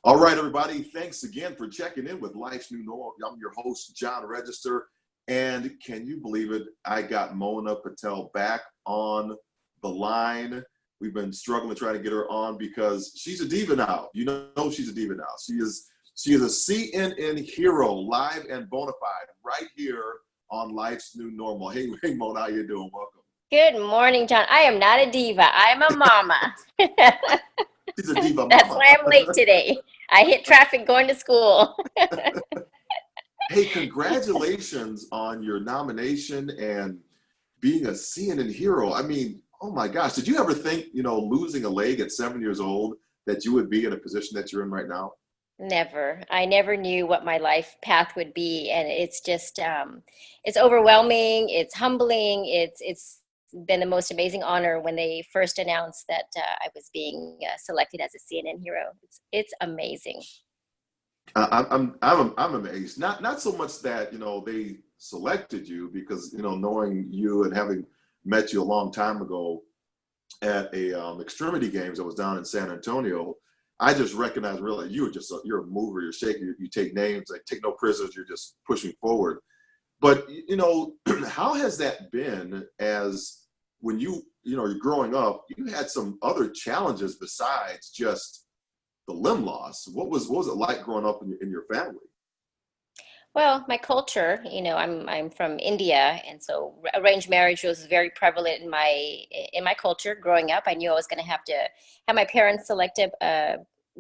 All right, everybody. Thanks again for checking in with Life's New Normal. I'm your host, John Register. And can you believe it? I got Mona Patel back on the line. We've been struggling to try to get her on because she's a diva now. You know she's a diva now. She is a CNN hero, live and bona fide, right here on Life's New Normal. Hey, Mona, how you doing? Welcome. Good morning, John. I am not a diva. I am a mama. She's a diva That's mama. why I'm late today. I hit traffic going to school. Hey, congratulations on your nomination and being a CNN hero. I mean, oh my gosh, did you ever think, losing a leg at 7 years old, that you would be in a position that you're in right now? Never. I never knew what my life path would be. And it's just, it's overwhelming. It's humbling. It's been the most amazing honor when they first announced that I was being selected as a CNN hero. It's amazing. I'm amazed. Not so much that they selected you, because knowing you and having met you a long time ago at a extremity games that was down in San Antonio, I just recognized really you're a mover, you're shaking, you take names, like take no prisoners, you're just pushing forward. But how has that been as when you're growing up? You had some other challenges besides just the limb loss. What was it like growing up in your family? Well, my culture, I'm from India, and so arranged marriage was very prevalent in my culture growing up. I knew I was going to have my parents select a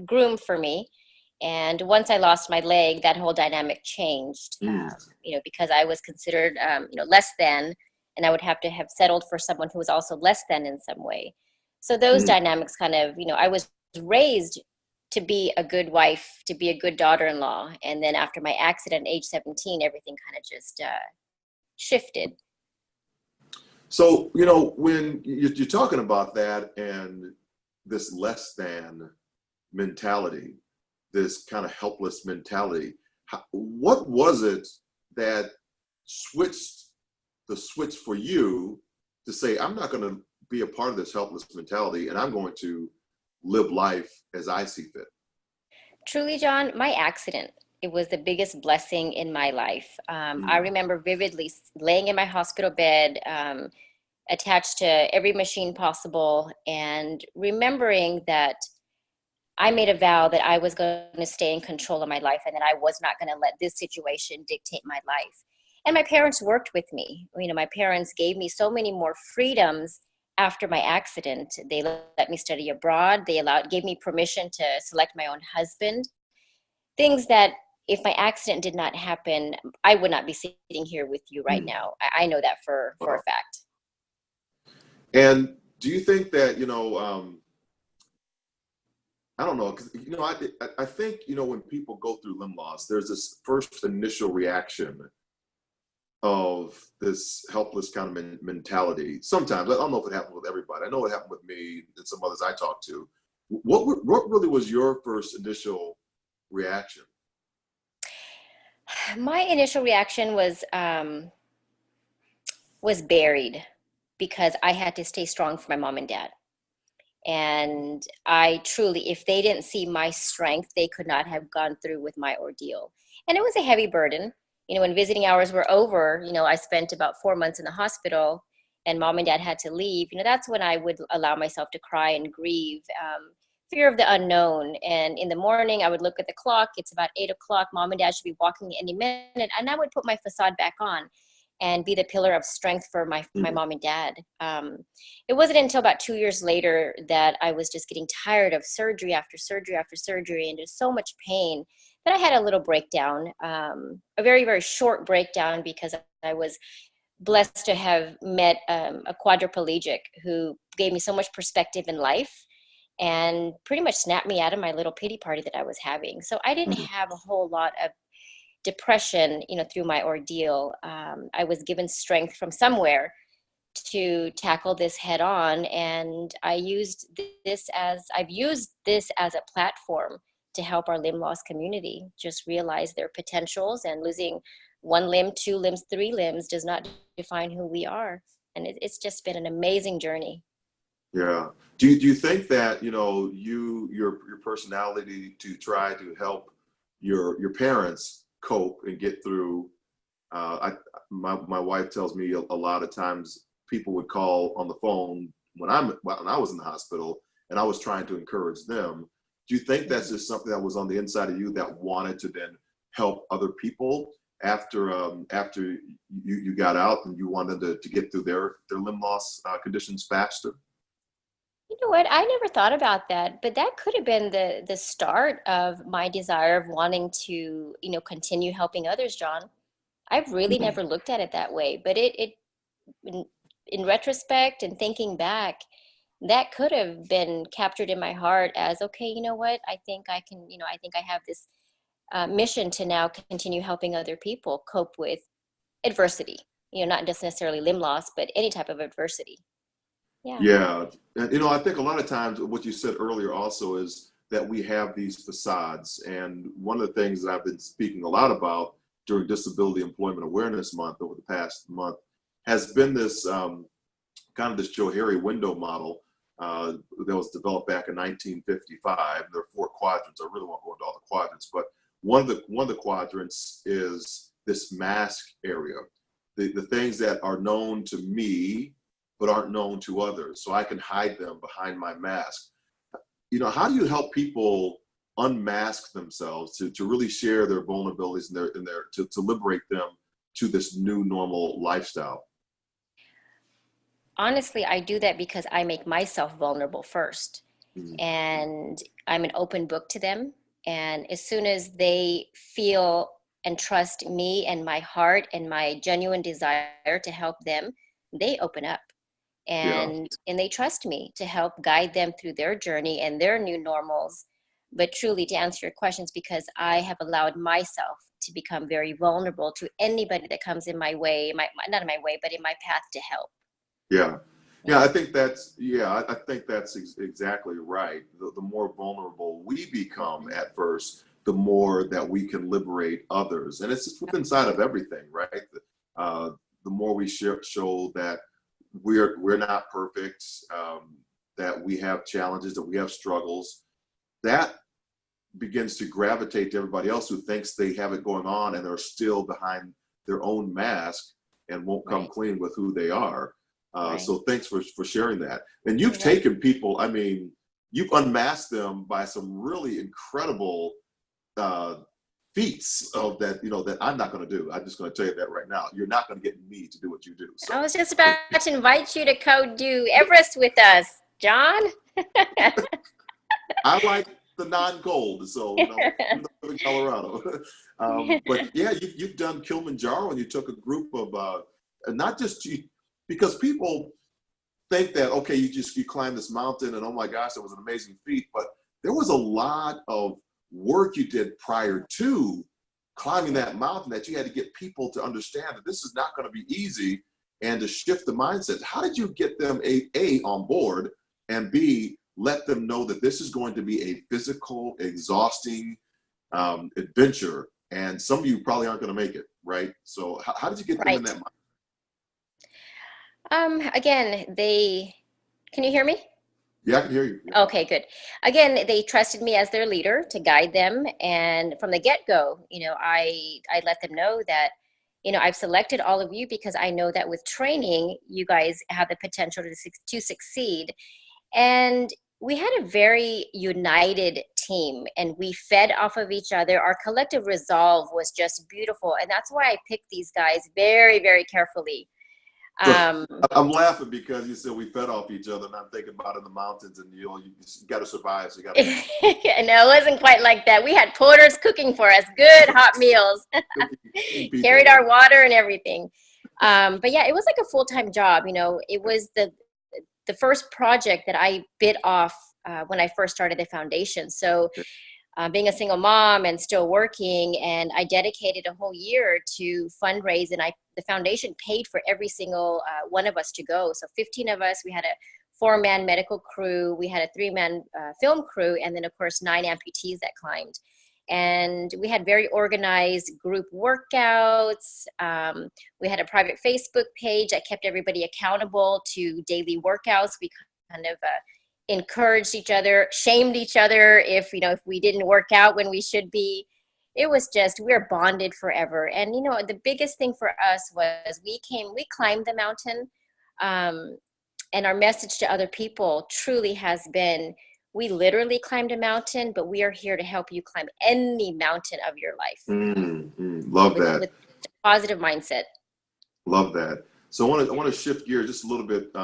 groom for me, and once I lost my leg, that whole dynamic changed. Because I was considered, less than, and I would have to have settled for someone who was also less than in some way. So those dynamics kind of, I was raised to be a good wife, to be a good daughter-in-law. And then after my accident at age 17, everything kind of just shifted. So, when you're talking about that and this less than mentality, this kind of helpless mentality, what was it that switched the switch for you to say, I'm not going to be a part of this helpless mentality, and I'm going to live life as I see fit? Truly, John, my accident, it was the biggest blessing in my life. I remember vividly laying in my hospital bed, attached to every machine possible, and remembering that I made a vow that I was going to stay in control of my life and that I was not going to let this situation dictate my life. And my parents worked with me. My parents gave me so many more freedoms after my accident. They let me study abroad. They gave me permission to select my own husband. Things that if my accident did not happen, I would not be sitting here with you right now. I know that for a fact. And do you think that, I don't know, because, I think, when people go through limb loss, there's this first initial reaction of this helpless kind of mentality. Sometimes, I don't know if it happened with everybody. I know it happened with me and some others I talked to. What really was your first initial reaction? My initial reaction was buried, because I had to stay strong for my mom and dad. And I truly, if they didn't see my strength, they could not have gone through with my ordeal. And it was a heavy burden. When visiting hours were over, I spent about 4 months in the hospital, and mom and dad had to leave. That's when I would allow myself to cry and grieve, fear of the unknown. And in the morning, I would look at the clock. It's about 8 o'clock. Mom and dad should be walking any minute. And I would put my facade back on and be the pillar of strength for my mom and dad. It wasn't until about 2 years later that I was just getting tired of surgery after surgery after surgery, and just so much pain, that I had a little breakdown, a very, very short breakdown, because I was blessed to have met a quadriplegic who gave me so much perspective in life and pretty much snapped me out of my little pity party that I was having. So I didn't have a whole lot of depression, through my ordeal. I was given strength from somewhere to tackle this head on, and I've used this as a platform to help our limb loss community just realize their potentials, and losing 1 limb, 2 limbs, 3 limbs does not define who we are. And it's just been an amazing journey. Yeah. Do you think that, your personality to try to help your parents cope and get through, my wife tells me a lot of times people would call on the phone when I was in the hospital and I was trying to encourage them. Do you think that's just something that was on the inside of you that wanted to then help other people after you got out and you wanted to get through their limb loss conditions faster? You know what? I never thought about that, but that could have been the start of my desire of wanting to, continue helping others, John. I've really Mhm. never looked at it that way, but in, in retrospect and thinking back, that could have been captured in my heart as, okay, you know what? I think I can, I think I have this mission to now continue helping other people cope with adversity, not just necessarily limb loss, but any type of adversity. Yeah. Yeah, and I think a lot of times what you said earlier also is that we have these facades, and one of the things that I've been speaking a lot about during Disability Employment Awareness Month over the past month has been this kind of this Johari window model that was developed back in 1955. There are four quadrants. I really won't go into all the quadrants, but one of the quadrants is this mask area, the things that are known to me but aren't known to others, so I can hide them behind my mask. How do you help people unmask themselves to really share their vulnerabilities and their to liberate them to this new normal lifestyle? Honestly, I do that because I make myself vulnerable first. Mhm. And I'm an open book to them. And as soon as they feel and trust me and my heart and my genuine desire to help them, they open up Yeah, and they trust me to help guide them through their journey and their new normals. But truly, to answer your questions, because I have allowed myself to become very vulnerable to anybody that comes in my way, not in my way, but in my path to help. yeah, yeah. Yeah. I think that's exactly right. The more vulnerable we become Mhm. at first, the more that we can liberate others, and it's just within inside of everything, right? Uh, the more we show that we're not perfect, that we have challenges, that we have struggles, that begins to gravitate to everybody else who thinks they have it going on and are still behind their own mask and won't come Right, clean with who they are. right. So thanks for sharing that. And You're you've welcome. taken people, I mean, you've unmasked them by some really incredible uh, feats of that, that I'm not going to do. I'm just going to tell you that right now. You're not going to get me to do what you do. I So was just about to invite you to do Everest with us, John. I like the non-cold, so even though I live in Colorado. But yeah, you've done Kilimanjaro, and you took a group of not just you, because people think that okay, you climb this mountain, and oh my gosh, that was an amazing feat. But there was a lot of work you did prior to climbing that mountain that you had to get people to understand that this is not going to be easy and to shift the mindset. How did you get them a on board and b let them know that this is going to be a physical, exhausting adventure, and some of you probably aren't going to make it, right? So how did you get them in Right. that mind? Again, can you hear me? Yeah, I can hear you. Yeah. Okay, good. Again, they trusted me as their leader to guide them. And from the get-go, I let them know that, I've selected all of you because I know that with training, you guys have the potential to succeed. And we had a very united team and we fed off of each other. Our collective resolve was just beautiful. And that's why I picked these guys very, very carefully. So Um, I'm laughing because you said we fed off each other, and I'm thinking about in the mountains, and you got to survive, so you got to eat. no, it wasn't quite like that. We had porters cooking for us, good hot meals, Cooking people, carried right? our water and everything. But yeah, it was like a full-time job. It was the first project that I bit off when I first started the foundation. So being a single mom and still working, and I dedicated a whole year to fundraise, and the foundation paid for every single one of us to go. So 15 of us, we had a 4-man medical crew, we had a 3-man film crew, and then of course 9 amputees that climbed. And we had very organized group workouts. We had a private Facebook page that kept everybody accountable to daily workouts. We kind of encouraged each other, shamed each other if, if we didn't work out when we should be. It was just, we're bonded forever. And, the biggest thing for us was we climbed the mountain. And our message to other people truly has been, we literally climbed a mountain, but we are here to help you climb any mountain of your life. Love that. With a positive mindset. Love that. So I want to shift gears just a little bit,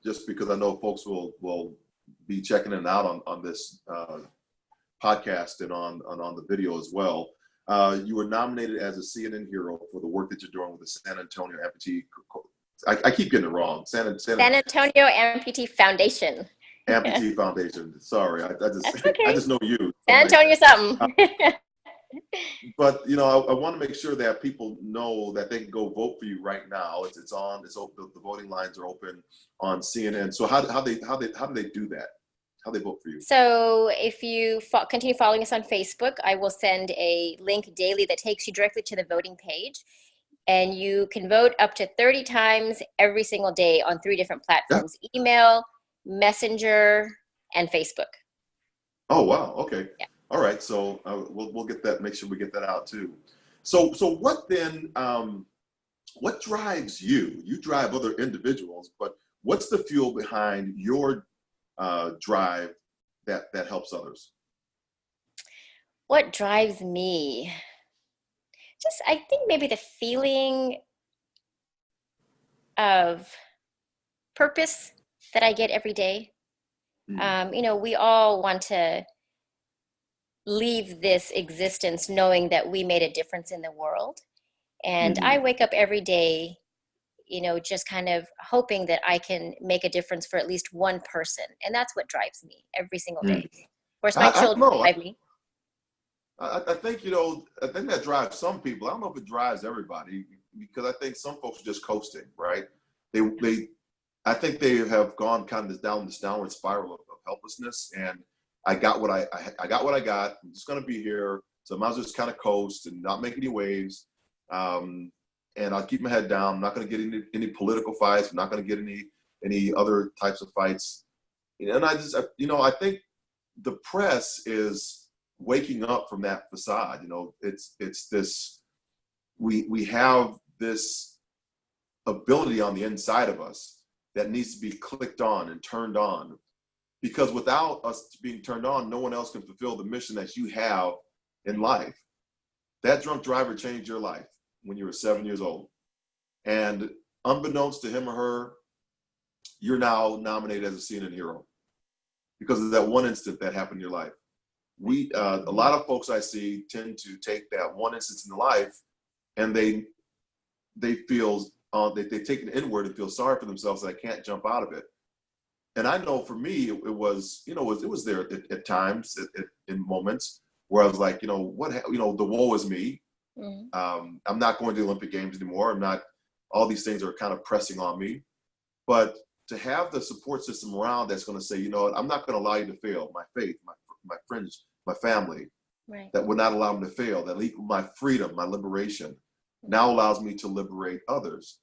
just because I know folks will be checking in and out on this podcast and on the video as well. You were nominated as a CNN Hero for the work that you're doing with the San Antonio Amputee. I keep getting it wrong. San Antonio Amputee Foundation. Amputee Foundation. Sorry, I just okay. I just know you. San Antonio something. But I want to make sure that people know that they can go vote for you right now. It's on. It's open. The voting lines are open on CNN. So how do they do that? How do they vote for you? So if you continue following us on Facebook, I will send a link daily that takes you directly to the voting page. And you can vote up to 30 times every single day on 3 different platforms: email, Messenger, and Facebook. Oh, wow. Okay. Yeah. All right. So we'll get that. Make sure we get that out too. So what then? What drives you? You drive other individuals, but what's the fuel behind your drive that helps others? What drives me? Just, I think maybe the feeling of purpose that I get every day. We all want to leave this existence knowing that we made a difference in the world. And I wake up every day, just kind of hoping that I can make a difference for at least one person. And that's what drives me every single day. Of course, my children drive me. I think, I think that drives some people. I don't know if it drives everybody, because I think some folks are just coasting, right? I think they have gone kind of down this downward spiral of helplessness. And I got what I got what I got. I'm just going to be here. So I might as well just kind of coast and not make any waves. And I'll keep my head down. I'm not going to get any political fights. I'm not going to get any other types of fights. And I think the press is waking up from that facade. It's this, we have this ability on the inside of us that needs to be clicked on and turned on, because without us being turned on, no one else can fulfill the mission that you have in life. That drunk driver changed your life when you were 7 years old, and unbeknownst to him or her, you're now nominated as a CNN Hero because of that one instant that happened in your life. A lot of folks I see tend to take that one instance in their life, and they feel they take it inward and feel sorry for themselves that I can't jump out of it. And I know for me, it was there at times, in moments where I was like, the woe is me. I'm not going to the Olympic Games anymore. All these things are kind of pressing on me. But to have the support system around that's going to say, I'm not going to allow you to fail. My faith, my friends, my family, right, that would not allow me to fail. That my freedom, my liberation, now allows me to liberate others.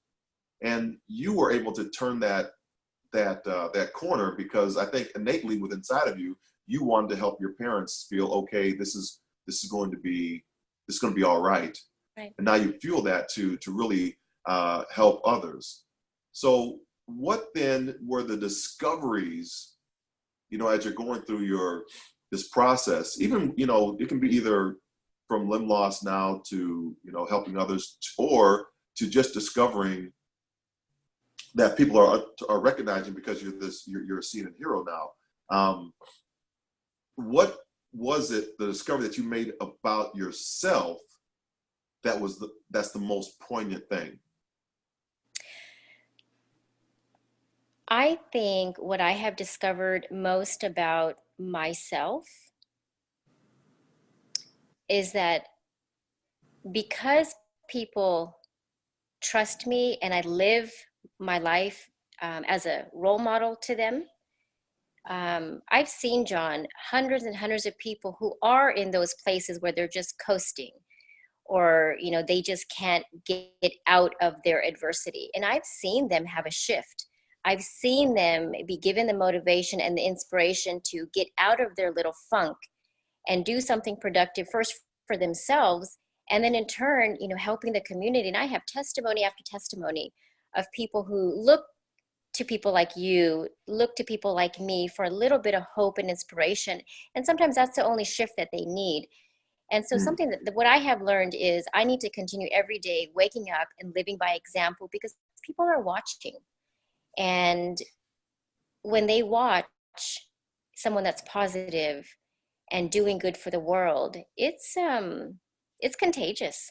And you were able to turn that corner, because I think innately within inside of you, you wanted to help your parents feel, okay, this is going to be all right. Right. And now you feel that to really help others. So what then were the discoveries, as you're going through this process? Even, it can be either from limb loss now to, helping others, or to just discovering that people are recognizing because you're a CNN Hero now. What was it, the discovery that you made about yourself, that's the most poignant thing? I think what I have discovered most about myself is that because people trust me and I live my life as a role model to them, I've seen, John, hundreds and hundreds of people who are in those places where they're just coasting, or they just can't get out of their adversity, and I've seen them have a shift. I've seen them be given the motivation and the inspiration to get out of their little funk and do something productive first for themselves, and then in turn, helping the community. And I have testimony after testimony of people who look to people like you, look to people like me for a little bit of hope and inspiration. And sometimes that's the only shift that they need. And so something that what I have learned is I need to continue every day waking up and living by example, because people are watching. And when they watch someone that's positive and doing good for the world, it's contagious.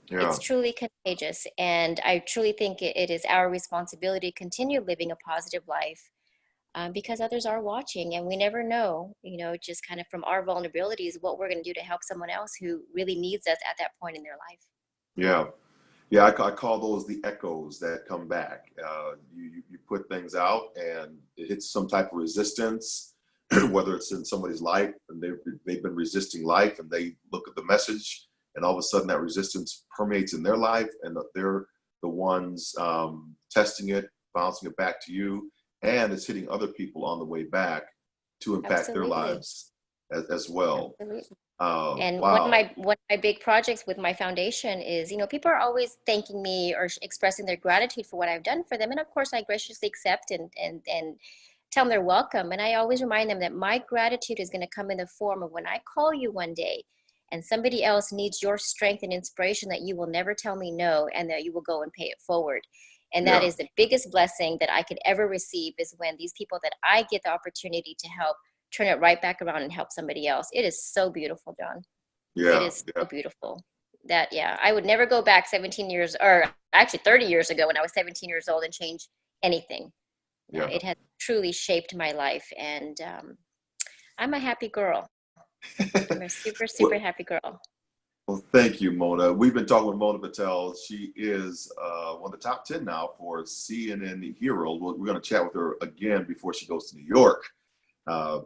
Yeah. It's truly contagious. And I truly think it is our responsibility to continue living a positive life, because others are watching, and we never know, just kind of from our vulnerabilities, what we're going to do to help someone else who really needs us at that point in their life. Yeah. Yeah, I call those the echoes that come back. You put things out and it hits some type of resistance, whether it's in somebody's life and they've been resisting life, and they look at the message, and all of a sudden that resistance permeates in their life, and they're the ones testing it, bouncing it back to you, and it's hitting other people on the way back to impact their lives as well. Absolutely. And wow. one of my big projects with my foundation is, people are always thanking me or expressing their gratitude for what I've done for them. And of course, I graciously accept and tell them they're welcome. And I always remind them that my gratitude is going to come in the form of when I call you one day and somebody else needs your strength and inspiration, that you will never tell me no, and that you will go and pay it forward. And that is the biggest blessing that I could ever receive, is when these people that I get the opportunity to help turn it right back around and help somebody else. It is so beautiful, John. Yeah. It is so beautiful. That, I would never go back 17 years, or actually 30 years ago when I was 17 years old, and change anything. Yeah. It has truly shaped my life, and I'm a happy girl. I'm a super, super happy girl. Well, thank you, Mona. We've been talking with Mona Patel. She is one of the top 10 now for CNN Hero. We're going to chat with her again before she goes to New York,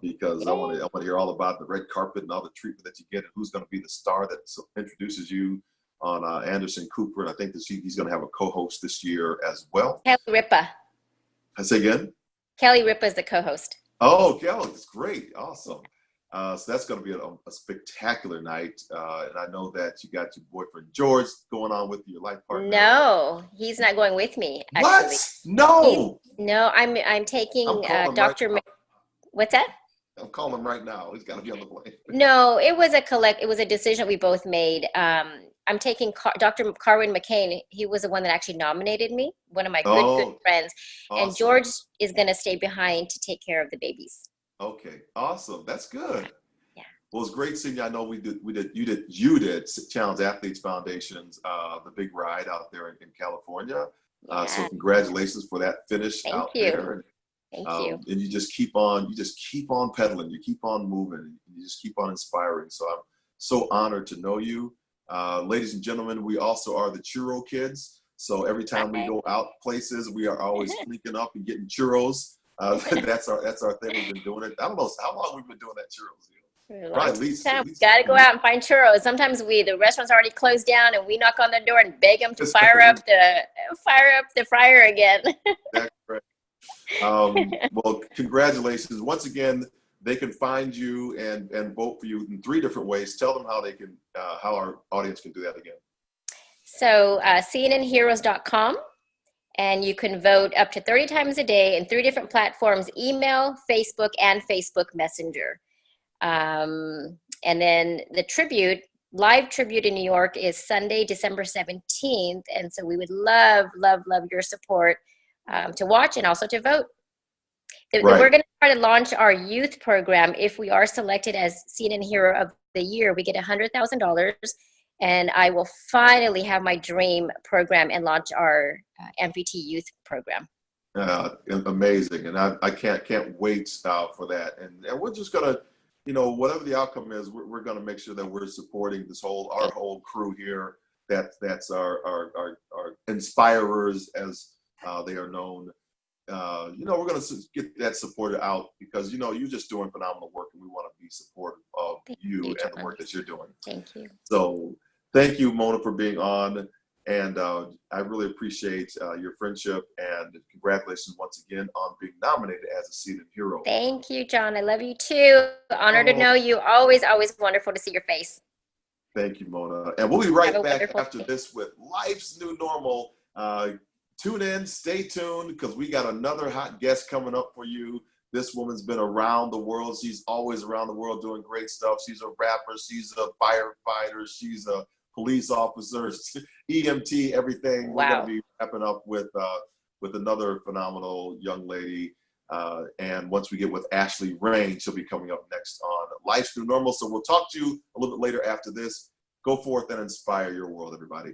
because I want to hear all about the red carpet and all the treatment that you get, and who's going to be the star that introduces you on Anderson Cooper. And I think that he's going to have a co-host this year as well. Kelly Ripa. Say again? Kelly Ripa is the co-host. Oh, Kelly, that's great. Awesome. So that's going to be a spectacular night. And I know that you got your boyfriend George going on with your life partner. No, he's not going with me, actually. What? No. No, I'm taking Dr. Right. What's that? I'm calling him right now. He's got to be on the plane. No, it was a decision we both made. I'm taking Dr. Carwin McCain. He was the one that actually nominated me, one of my good friends. Awesome. And George is going to stay behind to take care of the babies. Okay, awesome. That's good. Yeah. Well, it's great seeing you. I know you did Challenge Athletes Foundation's the big ride out there in California. So congratulations for that finish out there. Thank you. And you just keep on pedaling, you keep on moving, and you just keep on inspiring. So I'm so honored to know you. Ladies and gentlemen, we also are the Churro Kids. So every time we go out places, we are always linking up and getting churros. That's our thing. We've been doing it. I don't know how long we've been doing that churros. Probably at least gotta go out and find churros. Sometimes the restaurant's already closed down, and we knock on the door and beg them to fire up the fryer again. That's right. Well, congratulations once again. They can find you and vote for you in 3 different ways. Tell them how they can, how our audience can do that again. So cnnheroes.com, and you can vote up to 30 times a day in 3 different platforms: email, Facebook, and Facebook Messenger. And then the live tribute in New York is Sunday, December 17th. And so we would love, love, love your support to watch and also to vote. We're going to try to launch our youth program. If we are selected as CNN Hero of the Year, we get $100,000, and I will finally have my dream program and launch our amputee youth program. Amazing, and I can't wait for that. And we're just gonna, whatever the outcome is, we're gonna make sure that we're supporting our whole crew here. That's our inspirers, as they are known. We're going to get that supported out, because, you're just doing phenomenal work, and we want to be supportive of you and the work that you're doing. Thank you. So thank you, Mona, for being on. And I really appreciate your friendship, and congratulations once again on being nominated as a CNN Hero. Thank you, John. I love you too. Honored to Oh, know you. Always, always wonderful to see your face. thank you, Mona. And we'll be Have right a back wonderful after day. this with Life's New Normal. Tune in, stay tuned, because we got another hot guest coming up for you. This woman's been around the world. She's always around the world doing great stuff. She's a rapper. She's a firefighter. She's a police officer, EMT, everything. We're going to Wow. be wrapping up with another phenomenal young lady. And once we get with Ashley Rain, she'll be coming up next on Life's New Normal. So we'll talk to you a little bit later after this. Go forth and inspire your world, everybody.